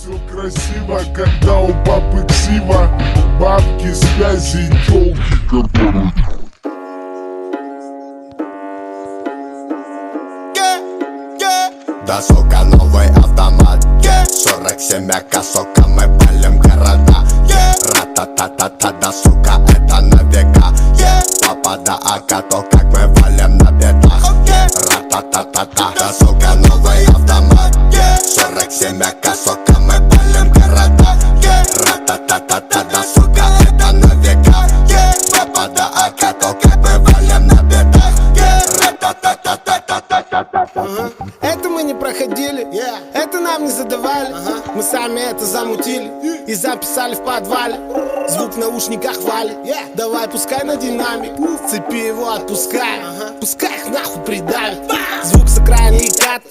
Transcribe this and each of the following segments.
Все красиво, когда у папы ксива, бабки, связи, тёлки, которые... Да, сука, новый автомат 47 АК, сука, мы палим города Ра-та-та-та-та, да, сука, это на века Папа, да, АК, то как мы валим на бедах Ра-та-та-та-та, да, сука, новый автомат 47 АК, сука, мы палим города Ра-та-та-та-та, да, сука, это на века Папа, да, АК, то как мы валим на бедах Ра-та-та-та-та-та-та-та-та. Это мы не проходили, это нам не задавали. Мы сами это замутили и записали в подвале. Звук в наушниках валит, давай пускай на динамик. Цепи его отпускай, пускай их нахуй придавит. Звук с окраины и кат,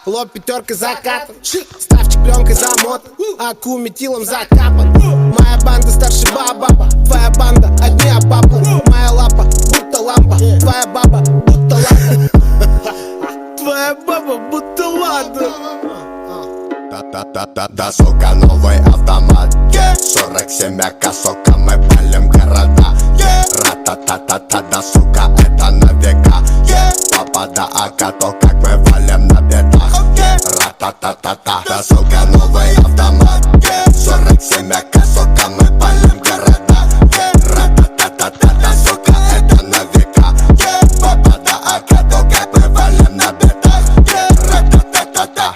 лоб пятеркой закатан. Ставчик пленкой замотан, аку метилом закапан. Моя банда старше баба, твоя банда одни обапы. Моя лапа будто лампа, твоя баба будто лампа. Твоя баба будто ладно. Да, сука, новый автомат 47 АК, сука, мы палим города Ра-та-та-та-та, да, сука, это на века Папа, да, АК, то как мы валим на бедах Ра-та-та-та-та, да, сука, новый автомат 47 АК, сука, мы палим города Ра-та-та-та-та, да, сука, это на века Папа, да, АК, то как мы валим на бедах Ра-та-та-та-та.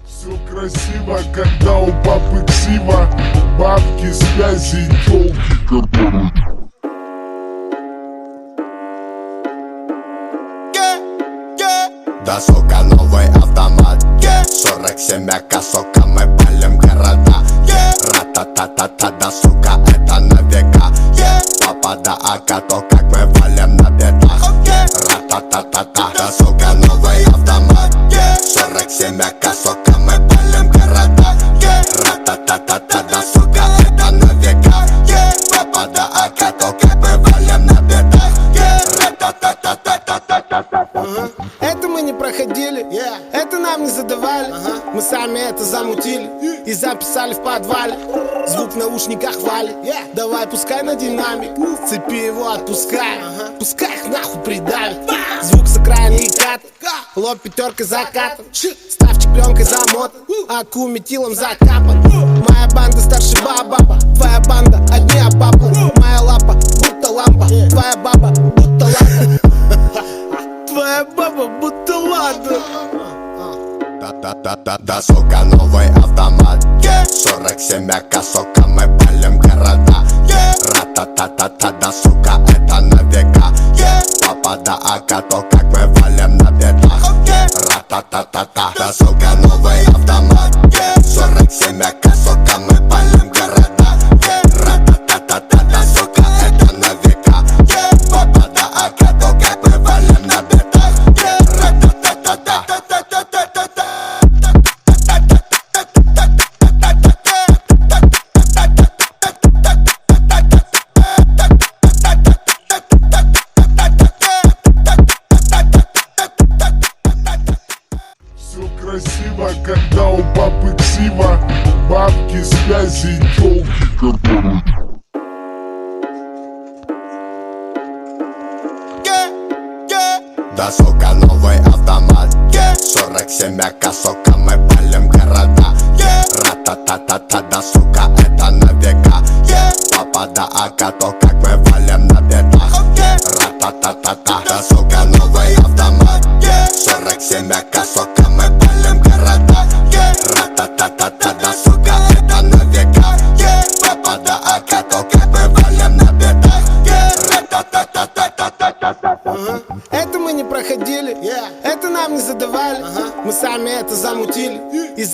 Все красиво, когда у папы ксива, бабки, связи, тёлки, которые... Да, сука, новый автомат 47 АК, сука, мы палим города Ра-та-та-та-та, да, сука, это на века Папа, да, АК, то как мы валим на бедах Ра-та-та-та-та, да, сука, новый автомат 47 АК, сука, мы палим города Ра-та-та-та-та, да, сука, это на века Папа, да, АК, то как мы валим на бедах Ра-та-та-та-та-та-та-та-та. Это мы не проходили, это нам не задавали. Мы сами это замутили и записали в подвале. Звук в наушниках валит, давай пускай на динамик. Цепи его отпускай, пускай их нахуй придавит. Звук с окраины и кат, лоб пятеркой закатан. Ставчик пленкой замотан, аку метилом закапан. Моя банда старше баба, твоя банда одни обапы. Моя лапа будто лампа, твоя баба будто ладно. Твоя баба будто ладно. Да, сука, новый автомат 47 АК, сука, мы палим города Ра-та-та-та-та, да, сука, это на века Папа, да, АК, то как мы валим на бедах Ра-та-та-та-та, да, сука, новый автомат 47 АК, сука, мы палим города Ра-та-та-та-та, да, сука, это на века Папа, да, АК, то как мы валим на бедах Ра-та-та-та-та. Все красиво, когда у папы ксива, бабки, связи, тёлки, которые... Да, сука, новый автомат 47 АК, сука, мы палим города Ра-та-та-та-та, да, сука, это на века Папа, да, АК, то как мы валим на бедах Ра-та-та-та-та, да, сука, новый автомат 47 АК, сука, мы палим города Ра-та-та-та-та, да, сука, это на века Папа, да, АК, то